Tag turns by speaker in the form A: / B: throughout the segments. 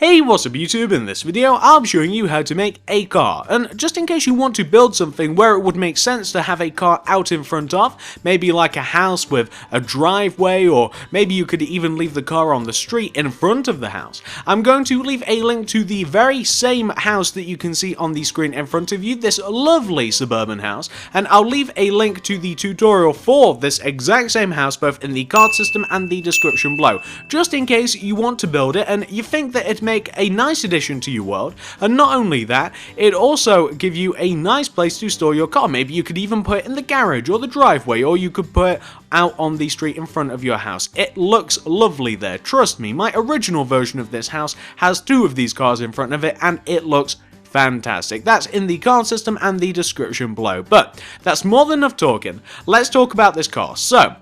A: Hey, what's up YouTube? In this video I'll be showing you how to make a car, and just in case you want to build something where it would make sense to have a car out in front of, maybe like a house with a driveway, or maybe you could even leave the car on the street in front of the house, I'm going to leave a link to the very same house that you can see on the screen in front of you, this lovely suburban house, and I'll leave a link to the tutorial for this exact same house both in the card system and the description below, just in case you want to build it and you think that it make a nice addition to your world. And not only that, it also give you a nice place to store your car. Maybe you could even put it in the garage or the driveway, or you could put it out on the street in front of your house. It looks lovely there, trust me. My original version of this house has two of these cars in front of it and it looks fantastic. That's in the card system and the description below. But that's more than enough talking. Let's talk about this car. So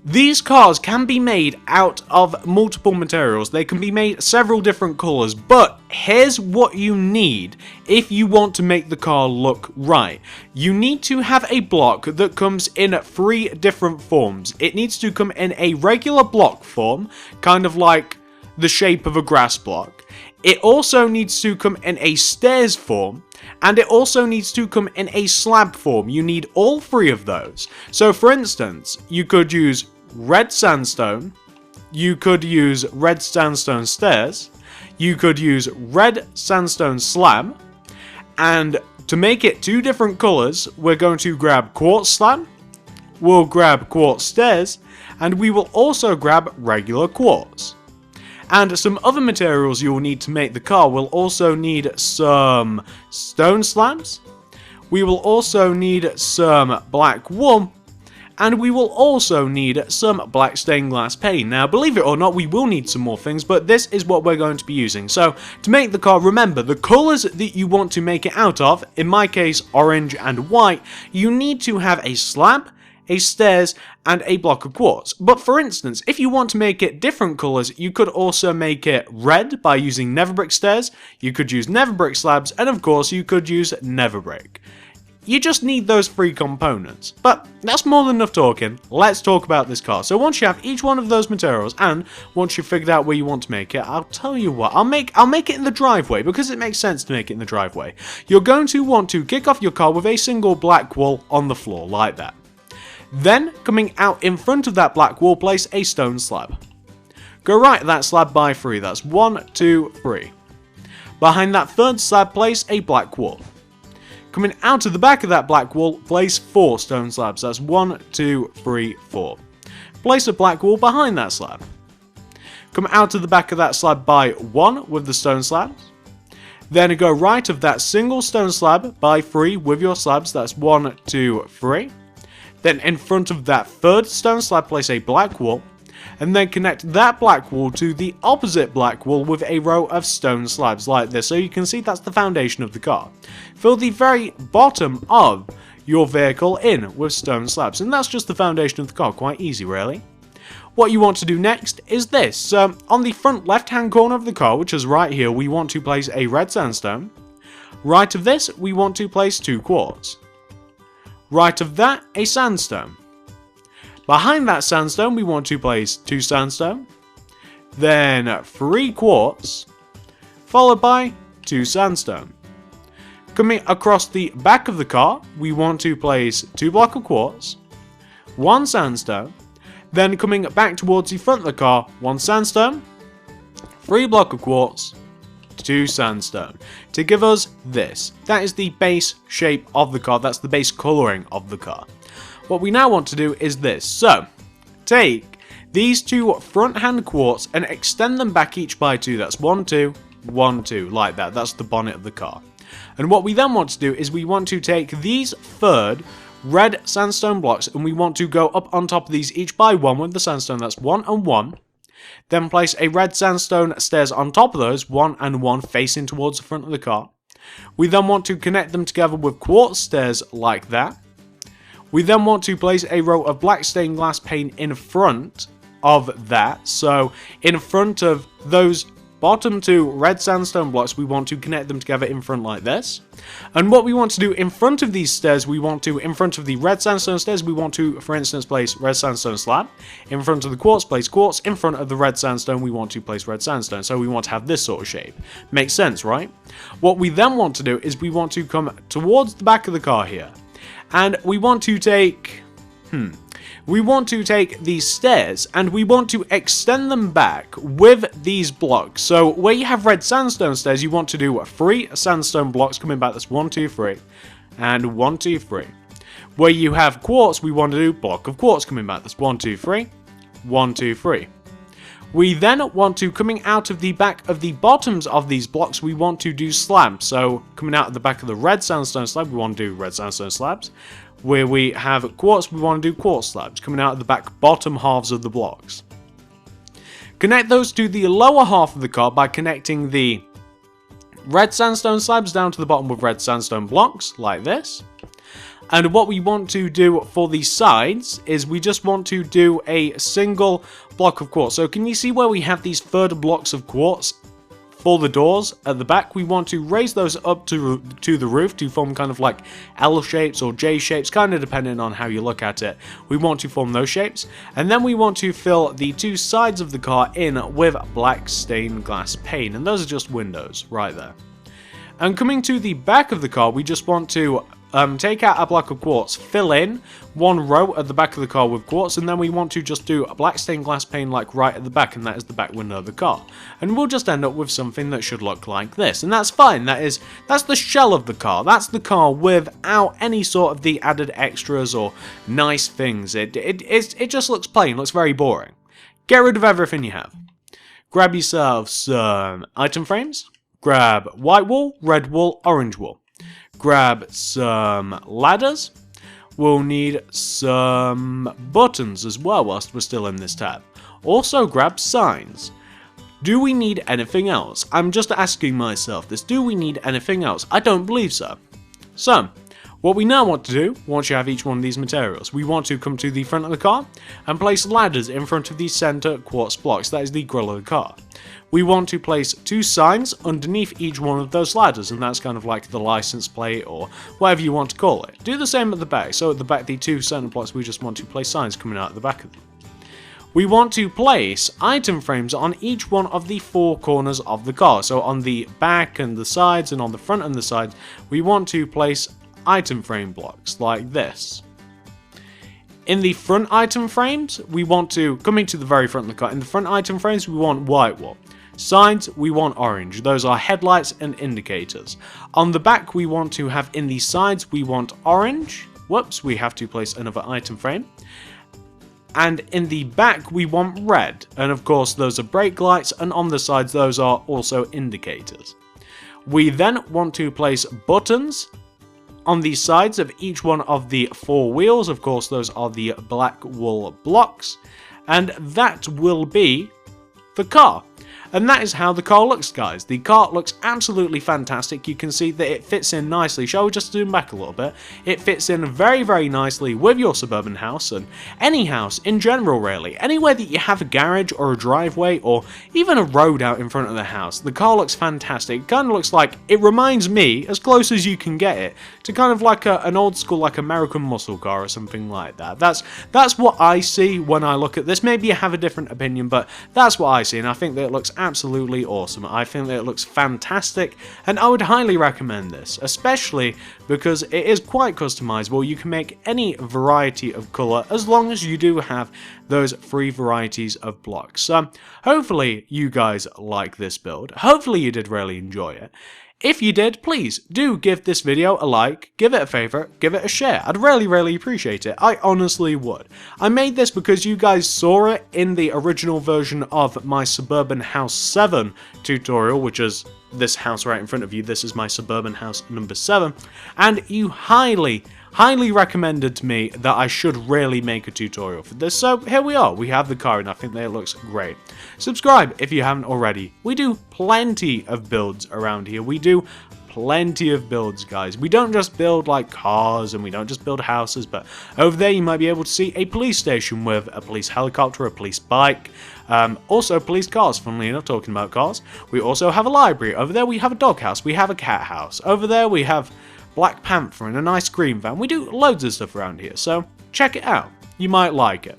A: these cars can be made out of multiple materials. They can be made several different colors, but here's what you need if you want to make the car look right. You need to have a block that comes in three different forms. It needs to come in a regular block form, kind of like the shape of a grass block. It also needs to come in a stairs form, and it also needs to come in a slab form. You need all three of those. So for instance, you could use red sandstone, you could use red sandstone stairs, you could use red sandstone slab, and to make it two different colors, we're going to grab quartz slab, we'll grab quartz stairs, and we will also grab regular quartz. And some other materials you will need to make the car. We'll also need some stone slabs, we will also need some black wool, and we will also need some black stained glass paint. Now, believe it or not, we will need some more things, but this is what we're going to be using. So, to make the car, remember, the colours that you want to make it out of, in my case, orange and white, you need to have a slab, a stairs, and a block of quartz. But for instance, if you want to make it different colours, you could also make it red by using nether brick stairs, you could use nether brick slabs, and of course, you could use nether brick. You just need those three components. But that's more than enough talking. Let's talk about this car. So once you have each one of those materials, and once you've figured out where you want to make it, I'll tell you what, I'll make it in the driveway, because it makes sense to make it in the driveway. You're going to want to kick off your car with a single black wool on the floor, like that. Then, coming out in front of that black wool, place a stone slab. Go right that slab by 3, that's 1, 2, 3. Behind that third slab, place a black wool. Coming out of the back of that black wool, place 4 stone slabs. That's 1, 2, 3, 4. Place a black wool behind that slab. Come out of the back of that slab by 1 with the stone slabs. Then go right of that single stone slab by 3 with your slabs. That's 1, 2, 3. Then in front of that third stone slab, place a black wool. And then connect that black wool to the opposite black wool with a row of stone slabs like this. So you can see that's the foundation of the car. Fill the very bottom of your vehicle in with stone slabs. And that's just the foundation of the car. Quite easy, really. What you want to do next is this. On the front left-hand corner of the car, which is right here, we want to place a red sandstone. Right of this, we want to place 2 quartz. Right of that, a sandstone. Behind that sandstone, we want to place 2 sandstone, then 3 quartz, followed by 2 sandstone. Coming across the back of the car, we want to place 2 blocks of quartz, 1 sandstone, then coming back towards the front of the car, 1 sandstone, 3 blocks of quartz, 2 sandstone, to give us this. That is the base shape of the car, that's the base colouring of the car. What we now want to do is this. So, take these 2 front hand quartz and extend them back each by 2. That's 1, 2, 1, 2, like that. That's the bonnet of the car. And what we then want to do is we want to take these third red sandstone blocks and we want to go up on top of these each by 1 with the sandstone. That's 1 and 1. Then place a red sandstone stairs on top of those, 1 and 1, facing towards the front of the car. We then want to connect them together with quartz stairs like that. We then want to place a row of black stained glass paint in front of that. So in front of those bottom 2 red sandstone blocks, we want to connect them together in front like this. And what we want to do in front of these stairs, in front of the red sandstone stairs, we want to, for instance, place red sandstone slab. In front of the quartz, place quartz. In front of the red sandstone, we want to place red sandstone. So we want to have this sort of shape. Makes sense, right? What we then want to do is we want to come towards the back of the car here. And we want to take... We want to take these stairs and we want to extend them back with these blocks. So where you have red sandstone stairs, you want to do 3 sandstone blocks coming back. That's 1, 2, 3. And 1, 2, 3. Where you have quartz, we want to do block of quartz coming back. That's 1, 2, 3. 1, 2, 3. We then want to, coming out of the back of the bottoms of these blocks, we want to do slabs. So coming out of the back of the red sandstone slab, we want to do red sandstone slabs. Where we have quartz, we want to do quartz slabs, coming out of the back bottom halves of the blocks. Connect those to the lower half of the car by connecting the red sandstone slabs down to the bottom with red sandstone blocks, like this. And what we want to do for the sides is we just want to do a single block of quartz. So can you see where we have these third blocks of quartz for the doors at the back? We want to raise those up to the roof to form kind of like L shapes or J shapes, kind of depending on how you look at it. We want to form those shapes, and then we want to fill the 2 sides of the car in with black stained glass pane, and those are just windows right there. And coming to the back of the car, we just want to take out a block of quartz, fill in 1 row at the back of the car with quartz, and then we want to just do a black stained glass pane like right at the back, and that is the back window of the car. And we'll just end up with something that should look like this, and that's fine. That's the shell of the car. That's the car without any sort of the added extras or nice things. It just looks plain, looks very boring. Get rid of everything you have. Grab yourself some item frames. Grab white wool, red wool, orange wool. Grab some ladders. We'll need some buttons as well whilst we're still in this tab. Also grab signs. Do we need anything else? I'm just asking myself this. Do we need anything else? I don't believe so. So, what we now want to do, once you have each one of these materials, we want to come to the front of the car and place ladders in front of the center quartz blocks. That is the grille of the car. We want to place 2 signs underneath each one of those ladders, and that's kind of like the license plate or whatever you want to call it. Do the same at the back. So at the back, the 2 center blocks, we just want to place signs coming out of the back of them. We want to place item frames on each one of the 4 corners of the car. So on the back and the sides and on the front and the sides, we want to place item frame blocks like this. In the front item frames, we want to, coming to the very front of the car, in the front item frames, we want white wool. Sides, we want orange. Those are headlights and indicators. On the back, we want to have in the sides, we want orange. Whoops, we have to place another item frame. And in the back, we want red. And of course, those are brake lights, and on the sides, those are also indicators. We then want to place buttons on the sides of each one of the 4 wheels. Of course, those are the black wool blocks. And that will be the car. And that is how the car looks, guys. The car looks absolutely fantastic. You can see that it fits in nicely. Shall we just zoom back a little bit? It fits in very, very nicely with your suburban house and any house in general, really. Anywhere that you have a garage or a driveway or even a road out in front of the house, the car looks fantastic. It kind of looks like, it reminds me, as close as you can get it, to kind of like an old school, like American muscle car or something like that. That's what I see when I look at this. Maybe you have a different opinion, but that's what I see, and I think that it looks absolutely awesome. I think that it looks fantastic, and I would highly recommend this, especially because it is quite customizable. You can make any variety of color as long as you do have those 3 varieties of blocks. So hopefully you guys like this build. Hopefully you did really enjoy it. If you did, please do give this video a like, give it a favourite, give it a share. I'd really, really appreciate it. I honestly would. I made this because you guys saw it in the original version of my Suburban House 7 tutorial, which is this house right in front of you. This is my Suburban House number 7. And you highly recommended to me that I should really make a tutorial for this, so here we are. We have the car, and I think that it looks great. Subscribe if you haven't already. We do plenty of builds around here. We do plenty of builds, guys. We don't just build like cars and we don't just build houses, but over there you might be able to see a police station with a police helicopter, a police bike, also police cars, funnily enough, talking about cars. We also have a library. Over there we have a doghouse, we have a cat house. Over there we have Black Panther and a nice green van. We do loads of stuff around here, so check it out. You might like it.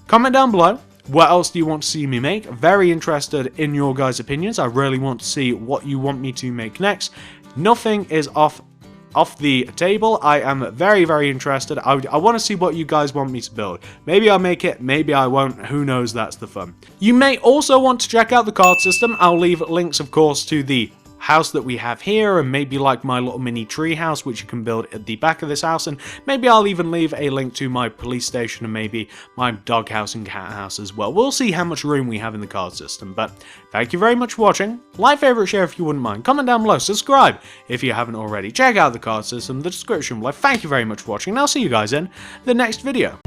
A: Comment down below. What else do you want to see me make? Very interested in your guys' opinions. I really want to see what you want me to make next. Nothing is off the table. I am very, very interested. I want to see what you guys want me to build. Maybe I'll make it, maybe I won't. Who knows? That's the fun. You may also want to check out the card system. I'll leave links, of course, to the house that we have here, and maybe like my little mini tree house which you can build at the back of this house, and maybe I'll even leave a link to my police station and maybe my dog house and cat house as well. We'll see how much room we have in the card system, but thank you very much for watching. Like, favorite, share if you wouldn't mind, comment down below, subscribe if you haven't already, check out the card system, the description below. Thank you very much for watching, and I'll see you guys in the next video.